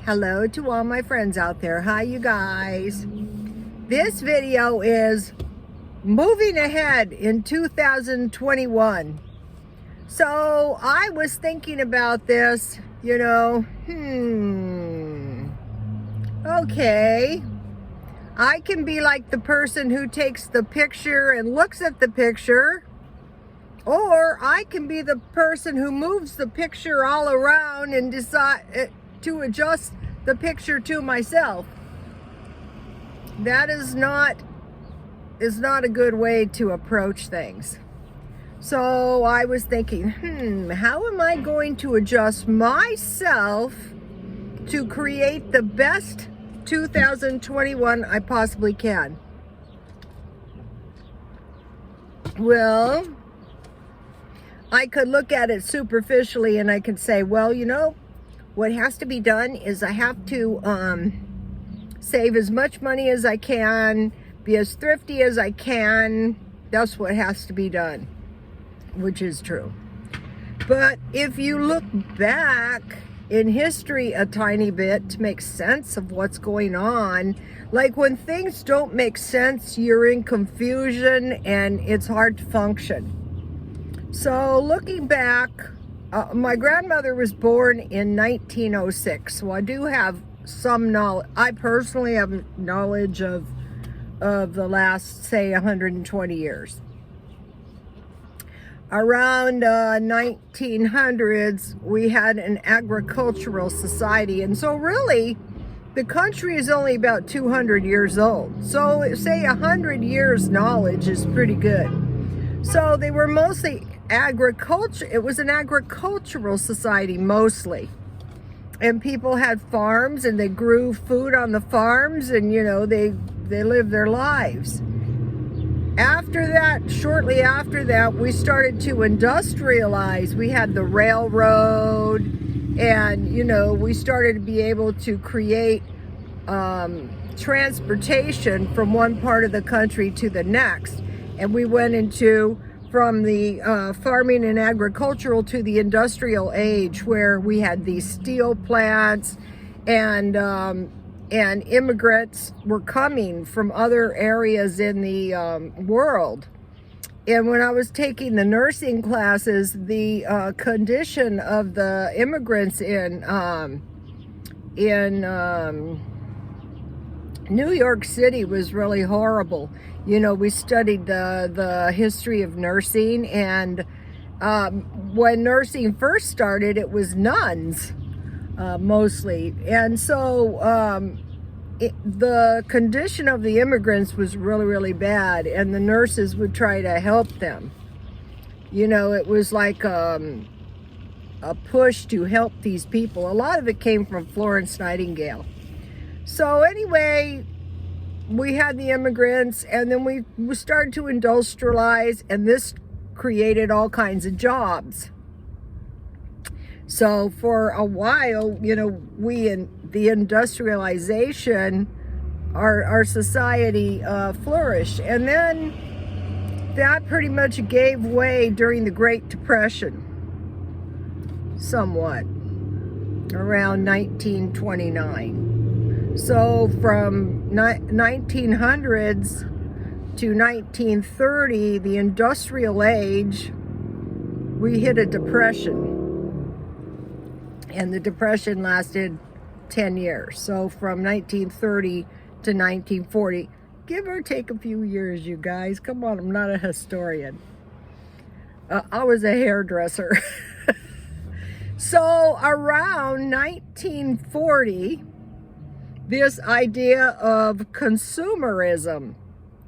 Hello to all my friends out there. Hi, you guys. This video is moving ahead in 2021. So I was thinking about this, okay, I can be like the person who takes the picture and looks at the picture, or I can be the person who moves the picture all around and decide to adjust the picture to myself. That is not a good way to approach things. So I was thinking, how am I going to adjust myself to create the best 2021 I possibly can? Well, I could look at it superficially and I could say, well, what has to be done is I have to save as much money as I can, be as thrifty as I can. That's what has to be done, which is true. But if you look back in history a tiny bit to make sense of what's going on, like when things don't make sense, you're in confusion and it's hard to function. So looking back, my grandmother was born in 1906, so I do have some knowledge. I personally have knowledge of the last, say, 120 years. Around 1900s, we had an agricultural society, and so really, the country is only about 200 years old. So say 100 years knowledge is pretty good. So they were mostly agriculture. It was an agricultural society mostly, and people had farms and they grew food on the farms, and they lived their lives. After that, shortly after that, we started to industrialize. We had the railroad, and we started to be able to create transportation from one part of the country to the next, and we went into from the farming and agricultural to the industrial age, where we had these steel plants, and immigrants were coming from other areas in the world. And when I was taking the nursing classes, the condition of the immigrants in New York City was really horrible. We studied the history of nursing, and when nursing first started, it was nuns mostly. And so the condition of the immigrants was really, really bad, and the nurses would try to help them. It was like a push to help these people. A lot of it came from Florence Nightingale. So anyway, we had the immigrants, and then we started to industrialize, and this created all kinds of jobs. So for a while, we in the industrialization, our society flourished. And then that pretty much gave way during the Great Depression, somewhat, around 1929. So from 1900s to 1930, the industrial age, we hit a depression. And the depression lasted 10 years. So from 1930 to 1940, give or take a few years, you guys. Come on, I'm not a historian. I was a hairdresser. So around 1940, this idea of consumerism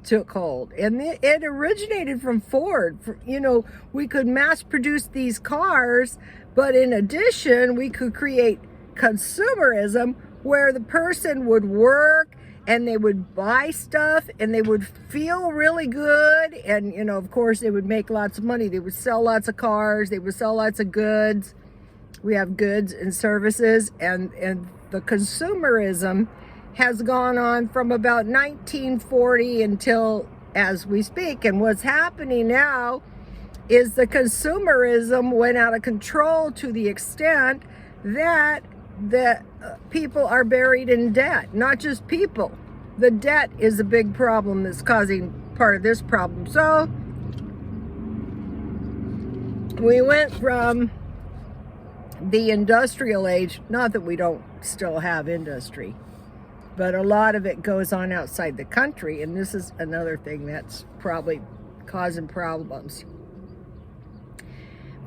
took hold, and it originated from Ford. We could mass produce these cars, but in addition, we could create consumerism where the person would work and they would buy stuff and they would feel really good, and of course they would make lots of money. They would sell lots of cars, they would sell lots of goods. We have goods and services, and the consumerism has gone on from about 1940 until as we speak. And what's happening now is the consumerism went out of control to the extent that that people are buried in debt. Not just people. The debt is a big problem that's causing part of this problem. So we went from the industrial age, not that we don't still have industry, but a lot of it goes on outside the country, and this is another thing that's probably causing problems.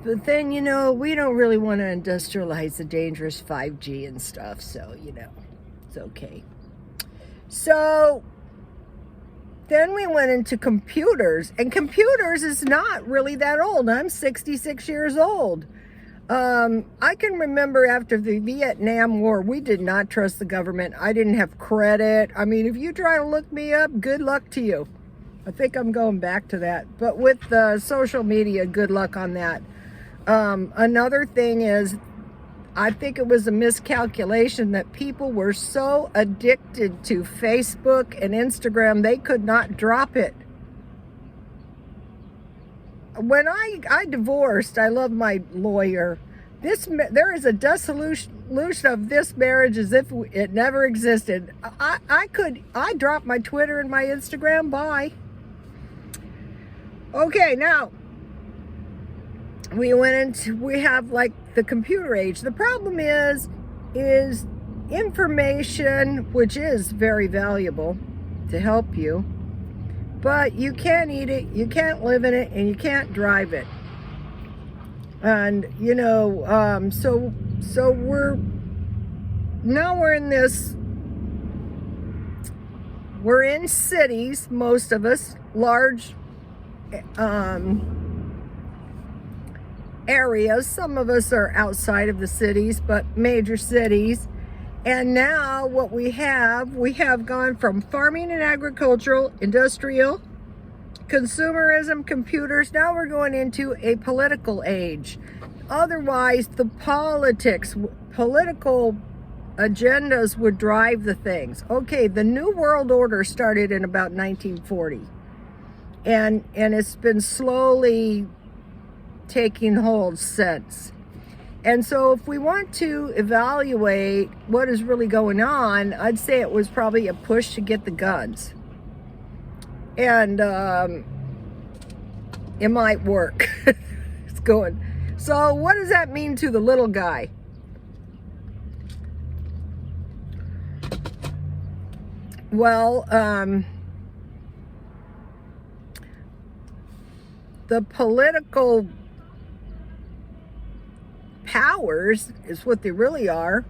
But then, you know, we don't really want to industrialize the dangerous 5G and stuff, so, you know, it's okay. So then we went into computers, and computers is not really that old. I'm 66 years old. I can remember after the Vietnam War, we did not trust the government. I didn't have credit. I mean, if you try to look me up, good luck to you. I think I'm going back to that. But with social media, good luck on that. Another thing is, I think it was a miscalculation that people were so addicted to Facebook and Instagram, they could not drop it. When I divorced, I love my lawyer. There is a dissolution of this marriage as if it never existed. I dropped my Twitter and my Instagram. Bye. Okay, now we have like the computer age. The problem is information, which is very valuable to help you, but you can't eat it, you can't live in it, and you can't drive it. And you know, so we're in cities, most of us, large areas. Some of us are outside of the cities, but major cities. And now what we have gone from farming and agricultural, industrial, consumerism, computers. Now we're going into a political age. Otherwise, the political agendas would drive the things. Okay, the New World Order started in about 1940. And it's been slowly taking hold since. And so if we want to evaluate what is really going on, I'd say it was probably a push to get the guns. And it might work. It's going. So what does that mean to the little guy? Well, the political powers is what they really are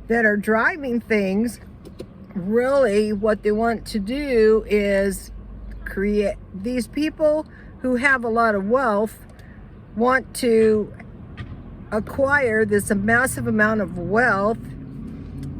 that are driving things. Really what they want to do is create, these people who have a lot of wealth want to acquire this massive amount of wealth,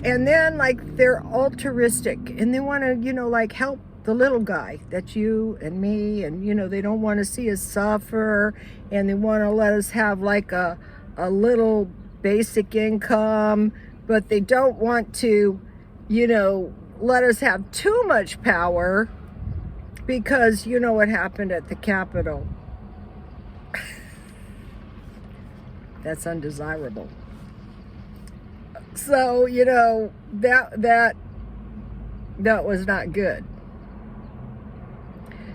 and then like they're altruistic and they want to, you know, like help the little guy, that's you and me, and you know, they don't want to see us suffer, and they want to let us have like a little basic income, but they don't want to, you know, let us have too much power, because you know what happened at the Capitol. That's undesirable. So, you know, that was not good.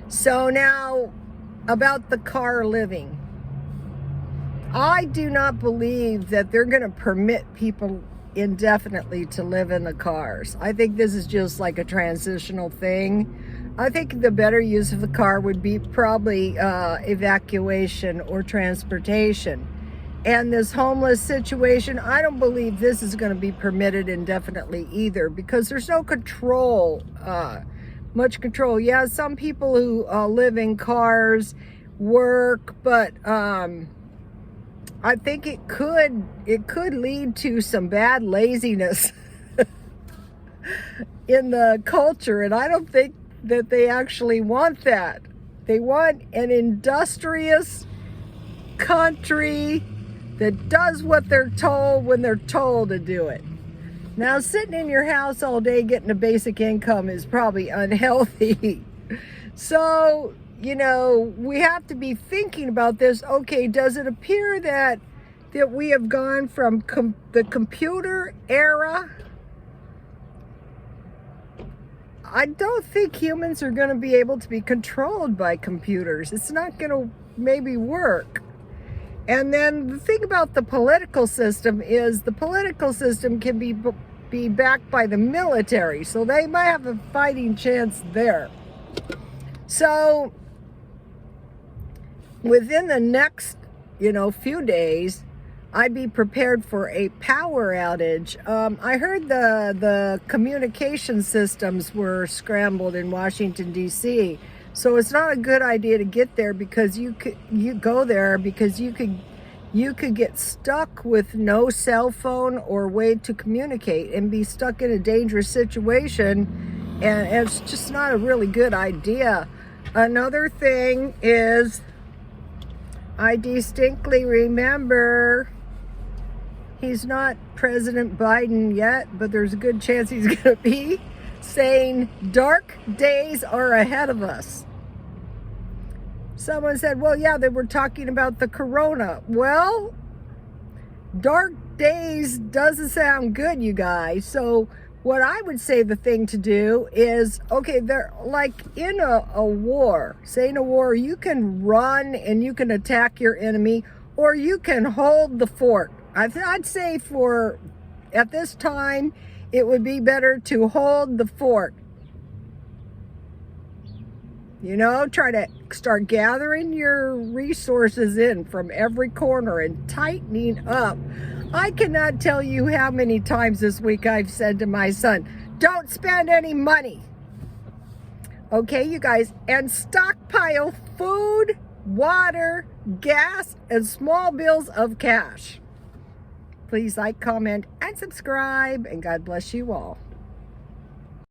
So now about the car living. I do not believe that they're going to permit people indefinitely to live in the cars. I think this is just like a transitional thing. I think the better use of the car would be probably evacuation or transportation. And this homeless situation, I don't believe this is going to be permitted indefinitely either, because there's no control, much control. Yeah, some people who live in cars work, but I think it could lead to some bad laziness in the culture, and I don't think that they actually want that. They want an industrious country that does what they're told when they're told to do it. Now, sitting in your house all day getting a basic income is probably unhealthy. So, you know, we have to be thinking about this. Okay, does it appear that that we have gone from the computer era. I don't think humans are going to be able to be controlled by computers. It's not going to maybe work. And then the thing about the political system is the political system can be backed by the military, so they might have a fighting chance there. So within the next, few days, I'd be prepared for a power outage. I heard the communication systems were scrambled in Washington, D.C., so it's not a good idea to get there because you go there because you could get stuck with no cell phone or way to communicate and be stuck in a dangerous situation, and it's just not a really good idea. Another thing is, I distinctly remember, he's not President Biden yet, but there's a good chance he's going to be, saying dark days are ahead of us. Someone said, well, yeah, they were talking about the corona. Well, dark days doesn't sound good, you guys. So what I would say the thing to do is, okay, they're like in a war, say in a war, you can run and you can attack your enemy, or you can hold the fort. I'd say at this time, it would be better to hold the fort. Try to start gathering your resources in from every corner and tightening up. I cannot tell you how many times this week I've said to my son, don't spend any money. Okay, you guys, and stockpile food, water, gas, and small bills of cash. Please like, comment, and subscribe, and God bless you all.